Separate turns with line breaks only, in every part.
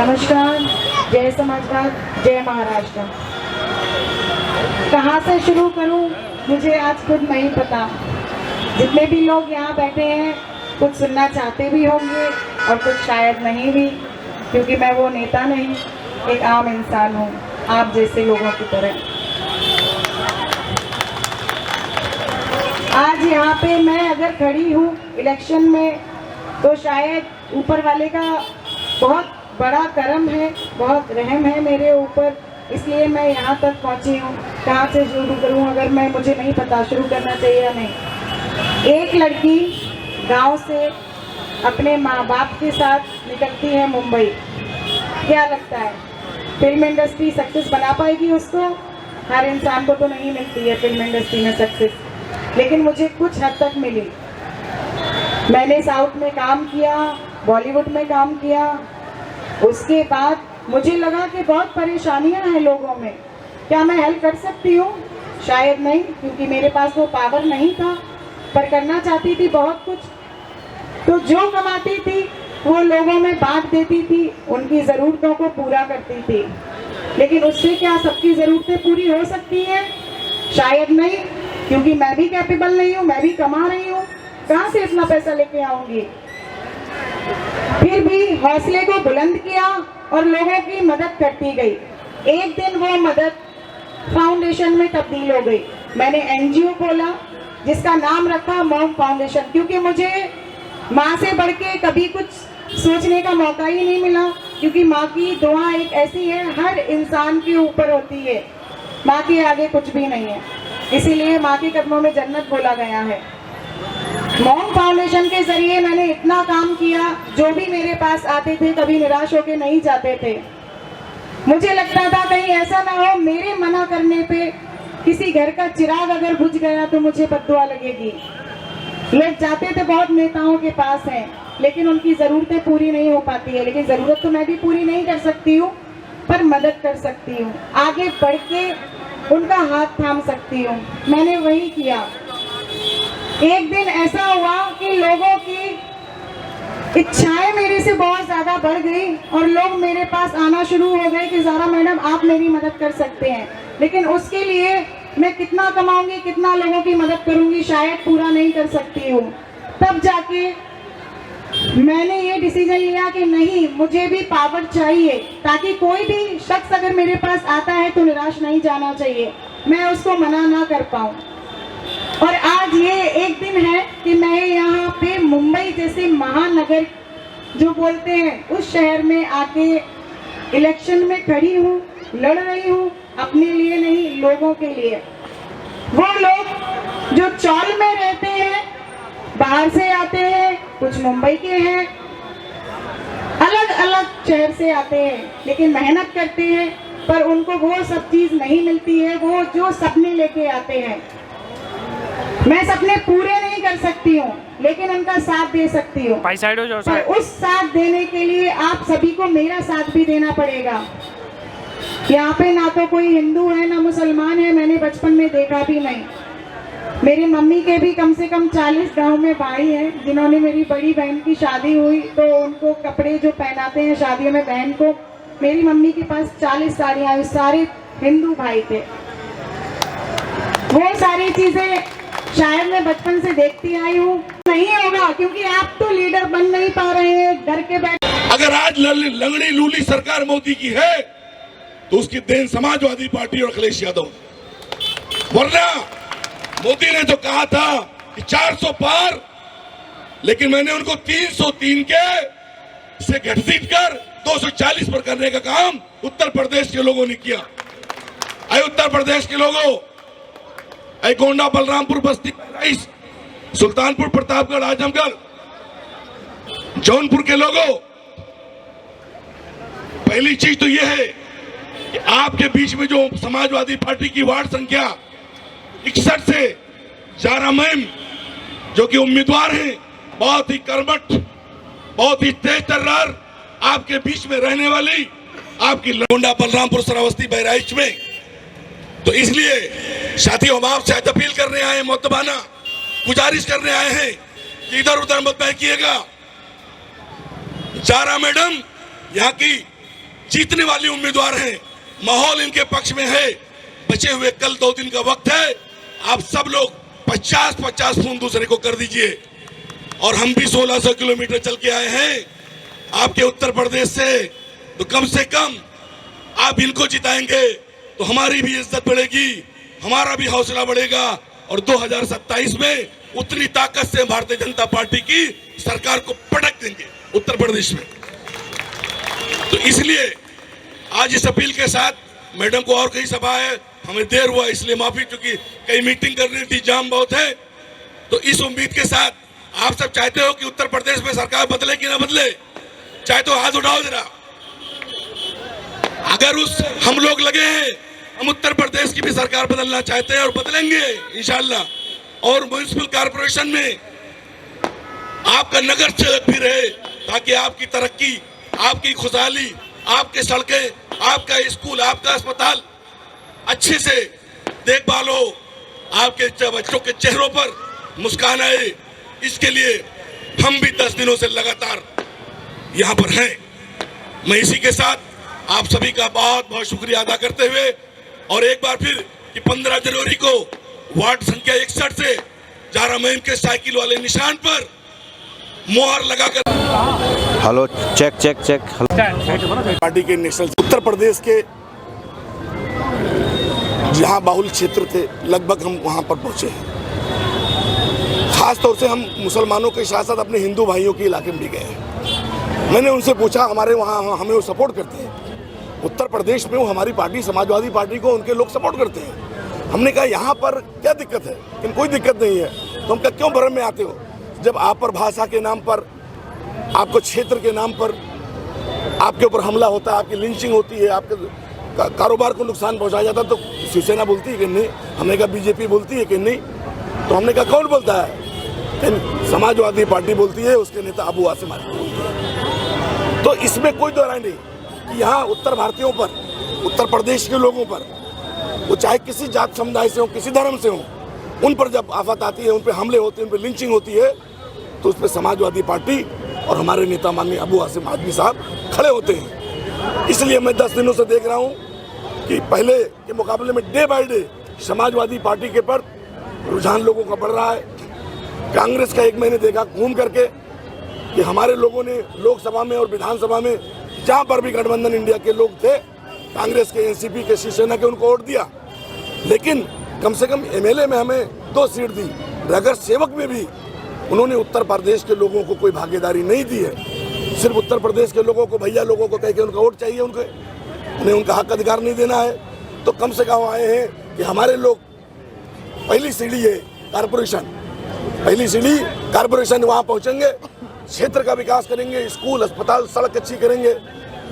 नमस्कार, जय समाजवाद, जय महाराष्ट्र। कहाँ से शुरू करूँ मुझे आज खुद नहीं पता। जितने भी लोग यहाँ बैठे हैं कुछ सुनना चाहते भी होंगे और कुछ शायद नहीं भी, क्योंकि मैं वो नेता नहीं, एक आम इंसान हूँ, आप जैसे लोगों की तरह। आज यहाँ पे मैं अगर खड़ी हूँ इलेक्शन में तो शायद ऊपर वाले का बहुत बड़ा करम है, बहुत रहम है मेरे ऊपर, इसलिए मैं यहाँ तक पहुँची हूँ। कहाँ से शुरू करूँ अगर मुझे नहीं पता शुरू करना चाहिए या नहीं। एक लड़की गांव से अपने माँ बाप के साथ निकलती है मुंबई। क्या लगता है फिल्म इंडस्ट्री सक्सेस बना पाएगी उसको? हर इंसान को तो नहीं मिलती है फिल्म इंडस्ट्री में सक्सेस, लेकिन मुझे कुछ हद तक मिली। मैंने साउथ में काम किया, बॉलीवुड में काम किया। उसके बाद मुझे लगा कि बहुत परेशानियां हैं लोगों में, क्या मैं हेल्प कर सकती हूँ? शायद नहीं, क्योंकि मेरे पास वो पावर नहीं था, पर करना चाहती थी बहुत कुछ। तो जो कमाती थी वो लोगों में बांट देती थी, उनकी ज़रूरतों को पूरा करती थी। लेकिन उससे क्या सबकी ज़रूरतें पूरी हो सकती हैं? शायद नहीं, क्योंकि मैं भी कैपेबल नहीं हूँ, मैं भी कमा रही हूँ, कहाँ से इतना पैसा लेके आऊँगी? फिर भी हौसले को बुलंद किया और लोगों की मदद करती गई। एक दिन वो मदद फाउंडेशन में तब्दील हो गई। मैंने एनजीओ खोला जिसका नाम रखा मॉम फाउंडेशन, क्योंकि मुझे माँ से बढ़ के कभी कुछ सोचने का मौका ही नहीं मिला, क्योंकि माँ की दुआ एक ऐसी है, हर इंसान के ऊपर होती है, माँ के आगे कुछ भी नहीं है, इसीलिए माँ के कदमों में जन्नत बोला गया है। मॉम फाउंडेशन के जरिए मैंने इतना काम किया, जो भी मेरे पास आते थे कभी निराश होकर नहीं जाते थे। मुझे लगता था कहीं ऐसा ना हो मेरे मना करने पे किसी घर का चिराग अगर बुझ गया तो मुझे बद्दुआ लगेगी। लोग जाते थे बहुत नेताओं के पास हैं, लेकिन उनकी ज़रूरतें पूरी नहीं हो पाती है। लेकिन ज़रूरत तो मैं भी पूरी नहीं कर सकती हूँ, पर मदद कर सकती हूँ, आगे बढ़ के उनका हाथ थाम सकती हूँ। मैंने वही किया। एक दिन ऐसा हुआ कि लोगों की इच्छाएं मेरे से बहुत ज़्यादा बढ़ गई और लोग मेरे पास आना शुरू हो गए कि ज़ारा मैडम आप मेरी मदद कर सकते हैं। लेकिन उसके लिए मैं कितना कमाऊंगी, कितना लोगों की मदद करूंगी, शायद पूरा नहीं कर सकती हूँ। तब जाके मैंने ये डिसीजन लिया कि नहीं, मुझे भी पावर चाहिए, ताकि कोई भी शख्स अगर मेरे पास आता है तो निराश नहीं जाना चाहिए, मैं उसको मना ना कर पाऊँ। और आज ये एक दिन है कि मैं यहाँ पे मुंबई जैसे महानगर जो बोलते हैं उस शहर में आके इलेक्शन में खड़ी हूँ, लड़ रही हूँ, अपने लिए नहीं लोगों के लिए। वो लोग जो चौल में रहते हैं, बाहर से आते हैं, कुछ मुंबई के हैं, अलग अलग शहर से आते हैं, लेकिन मेहनत करते हैं, पर उनको वो सब चीज़ नहीं मिलती है, वो जो सपने लेके आते हैं। मैं सपने पूरे नहीं कर सकती हूँ, लेकिन उनका साथ दे सकती हूँ। पर उस साथ देने के लिए आप सभी को मेरा साथ भी देना पड़ेगा। यहाँ पे ना तो कोई हिंदू है ना मुसलमान है, मैंने बचपन में देखा भी नहीं। मेरी मम्मी के भी कम से कम 40 गांव में भाई हैं, जिन्होंने मेरी बड़ी बहन की शादी हुई तो उनको कपड़े जो पहनाते हैं शादियों में बहन को, मेरी मम्मी के पास 40 साड़ियाँ आई, सारे हिंदू भाई थे। वो सारी चीजें शायद मैं बचपन से देखती आई हूँ। नहीं होगा, क्योंकि आप तो लीडर बन नहीं पा रहे हैं, डर के बैठे।
अगर आज लंगड़ी लूली सरकार मोदी की है तो उसकी देन समाजवादी पार्टी और अखिलेश यादव। वरना मोदी ने तो कहा था कि 400 पार, लेकिन मैंने उनको 303 के से घसीट कर 240 पर करने का काम उत्तर प्रदेश के लोगों ने किया। अरे उत्तर प्रदेश के लोगों, गोंडा, बलरामपुर, बस्ती, बहराइच, सुल्तानपुर, प्रतापगढ़, आजमगढ़, जौनपुर के लोगों, पहली चीज तो यह है कि आपके बीच में जो समाजवादी पार्टी की वार्ड संख्या 61 से जारा मैम जो कि उम्मीदवार हैं, बहुत ही कर्मठ, बहुत ही तेज तर्रार, आपके बीच में रहने वाली आपकी गोंडा, बलरामपुर, श्रावस्ती, बहराइच में। तो इसलिए साथियों, हम आपसे आज अपील करने आए हैं, मोतबाना गुजारिश करने आए हैं कि इधर उधर मत बहकिएगा। जारा मैडम यहाँ की जीतने वाले उम्मीदवार हैं, माहौल इनके पक्ष में है। बचे हुए कल 2 दिन का वक्त है, आप सब लोग 50-50 फोन दूसरे को कर दीजिए। और हम भी 1600 किलोमीटर चल के आए हैं आपके उत्तर प्रदेश से, तो कम से कम आप इनको जिताएंगे तो हमारी भी इज्जत बढ़ेगी, हमारा भी हौसला बढ़ेगा और 2027 में उतनी ताकत से भारतीय जनता पार्टी की सरकार को पटक देंगे उत्तर प्रदेश में। तो इसलिए आज इस अपील के साथ, मैडम को और कई सभा है, हमें देर हुआ इसलिए माफी, क्योंकि कई मीटिंग करनी थी, जाम बहुत है। तो इस उम्मीद के साथ आप सब चाहते हो कि उत्तर प्रदेश में सरकार बदले कि ना बदले, चाहे तो हाथ उठाओ जरा। अगर हम लोग लगे हैं, हम उत्तर प्रदेश की भी सरकार बदलना चाहते हैं और बदलेंगे इंशाल्लाह। और म्युनिसिपल कॉर्पोरेशन में आपका नगर चलत भी रहे, ताकि आपकी तरक्की, आपकी खुशहाली, आपके सड़कें, आपका स्कूल, आपका अस्पताल अच्छे से देखभाल हो, आपके बच्चों के चेहरों पर मुस्कान आए। इसके लिए हम भी 10 दिनों से लगातार यहाँ पर हैं। मैं इसी के साथ आप सभी का बहुत बहुत शुक्रिया अदा करते हुए, और एक बार फिर कि 15 जनवरी को वार्ड संख्या 61 से जारा मुहिम के साइकिल वाले निशान पर मोहर लगाकर।
Hello, check.
पार्टी के नेशनल उत्तर प्रदेश के जहां बाहुल क्षेत्र थे, लगभग हम वहां पर पहुंचे हैं। खास तौर से हम मुसलमानों के साथ साथ अपने हिंदू भाइयों के इलाके में भी गए हैं। मैंने उनसे पूछा, हमारे वहाँ हमें वो सपोर्ट करते हैं, उत्तर प्रदेश में वो हमारी पार्टी समाजवादी पार्टी को उनके लोग सपोर्ट करते हैं। हमने कहा यहाँ पर क्या दिक्कत है, लेकिन कोई दिक्कत नहीं है। तो हम कहा क्यों भ्रम में आते हो, जब आप पर भाषा के नाम पर, आपको क्षेत्र के नाम पर आपके ऊपर हमला होता है, आपकी लिंचिंग होती है, आपके कारोबार को नुकसान पहुँचाया जाता है, तो शिवसेना बोलती है कि नहीं? हमने कहा बीजेपी बोलती है कि नहीं? तो हमने कहा कौन बोलता है? समाजवादी पार्टी बोलती है, उसके नेता अबू आसिम आजमी बोलते हैं। तो इसमें कोई दो राय नहीं कि यहाँ उत्तर भारतीयों पर, उत्तर प्रदेश के लोगों पर, वो चाहे किसी जात समुदाय से हो, किसी धर्म से हो, उन पर जब आफत आती है, उन पर हमले होते हैं, उन पर लिंचिंग होती है, तो उस पर समाजवादी पार्टी और हमारे नेता माननीय अबू आसिम आजमी साहब खड़े होते हैं। इसलिए मैं 10 दिनों से देख रहा हूँ कि पहले के मुकाबले में day by day Samajwadi party के पर रुझान लोगों का बढ़ रहा है। कांग्रेस का एक मैंने देखा घूम करके कि हमारे लोगों ने लोकसभा में और विधानसभा में जहां पर भी गठबंधन इंडिया के लोग थे, कांग्रेस के, एनसीपी के, शिवसेना के, उनको वोट दिया। लेकिन कम से कम एमएलए में हमें 2 सीट दी। नगर सेवक में भी उन्होंने उत्तर प्रदेश के लोगों को कोई भागीदारी नहीं दी है। सिर्फ उत्तर प्रदेश के लोगों को, भैया लोगों को कह के उनका वोट चाहिए, उन्हें उनका हक अधिकार नहीं देना है। तो कम से कम आए हैं कि हमारे लोग, पहली सीढ़ी है कारपोरेशन, पहली सीढ़ी कारपोरेशन, वहाँ पहुँचेंगे, क्षेत्र का विकास करेंगे, स्कूल, अस्पताल, सड़क अच्छी करेंगे,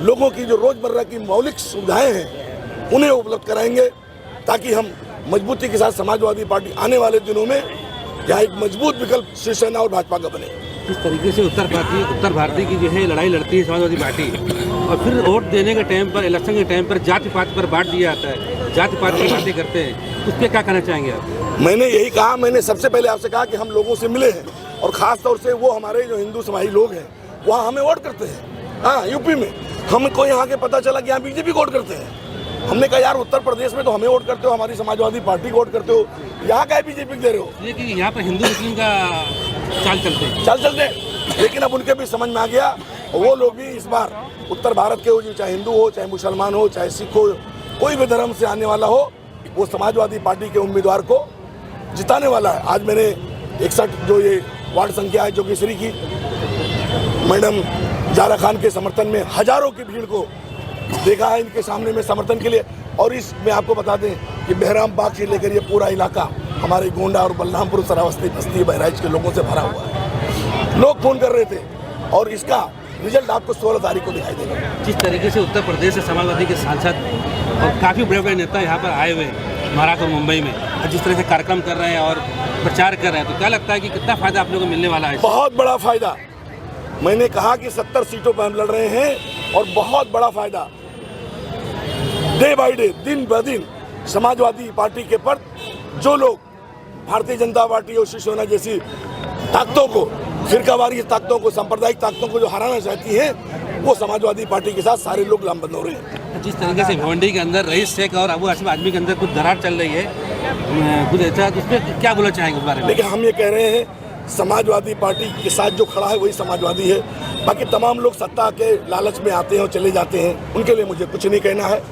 लोगों की जो रोजमर्रा की मौलिक सुविधाएं हैं उन्हें उपलब्ध कराएंगे, ताकि हम मजबूती के साथ समाजवादी पार्टी आने वाले दिनों में यहाँ एक मजबूत विकल्प शिवसेना और भाजपा का बने।
इस तरीके से उत्तर भारतीय की जो है लड़ाई लड़ती है समाजवादी पार्टी, और फिर वोट देने के टाइम पर, इलेक्शन के टाइम पर जाति पाति पर बांट दिया जाता है, जाति पाति की बातें करते हैं, उस पर क्या कहना चाहेंगे आप?
मैंने यही कहा, मैंने सबसे पहले आपसे कहा कि हम लोगों से मिले हैं, और ख़ास तौर से वो हमारे जो हिंदू समाजी लोग हैं वहाँ हमें वोट करते हैं। हाँ, यूपी में हमको यहाँ के पता चला कि यहाँ बीजेपी को वोट करते हैं। हमने कहा यार उत्तर प्रदेश में तो हमें वोट करते हो, हमारी समाजवादी पार्टी को वोट करते हो, यहाँ का बीजेपी दे रहे हो?
ये कि यहाँ पर हिंदू मुस्लिम का चाल चलते।
लेकिन अब उनके भी समझ में आ गया, वो लोग भी इस बार उत्तर भारत के हो, चाहे हिंदू हो, चाहे मुसलमान हो, चाहे सिख हो, कोई भी धर्म से आने वाला हो, वो समाजवादी पार्टी के उम्मीदवार को जिताने वाला है। आज मैंने 61 जो ये वार्ड संख्या है जोगेश्वरी की, मैडम जारा खान के समर्थन में हजारों की भीड़ को देखा है इनके सामने में समर्थन के लिए। और इसमें आपको बता दें कि बहराम बाग से लेकर ये पूरा इलाका हमारे गोंडा और बलरामपुर, श्रावस्ती, बस्ती, बहराइच के लोगों से भरा हुआ है। लोग फोन कर रहे थे और इसका रिजल्ट आपको 16 तारीख को दिखाई देगा।
जिस तरीके से उत्तर प्रदेश से समाजवादी के सांसद और काफ़ी बड़े बड़े नेता यहाँ पर आए हुए महाराष्ट्र और मुंबई में, और जिस तरह से कार्यक्रम कर रहे हैं और प्रचार कर रहे हैं, तो क्या लगता है कि कितना फायदा आप लोगों को मिलने वाला है?
बहुत बड़ा फायदा। मैंने कहा कि 70 सीटों पर हम लड़ रहे हैं और बहुत बड़ा फायदा। डे बाय डे, दिन ब दिन समाजवादी पार्टी के पर जो लोग भारतीय जनता पार्टी और शिवसेना जैसी ताकतों को, फिरकावारी ताकतों को, सांप्रदायिक ताकतों को जो हराना चाहती हैं, वो समाजवादी पार्टी के साथ सारे लोग लामबंद हो रहे हैं।
जिस तरीके से भिवंडी के अंदर रईस शेख और अबू हाशिम आजमी के अंदर कुछ दरार चल रही है, कुछ ऐसा, उस पर क्या बोलना चाहेंगे उस बारे में?
लेकिन हम ये कह रहे हैं समाजवादी पार्टी के साथ जो खड़ा है वही समाजवादी है। बाकी तमाम लोग सत्ता के लालच में आते हैं और चले जाते हैं, उनके लिए मुझे कुछ नहीं कहना है।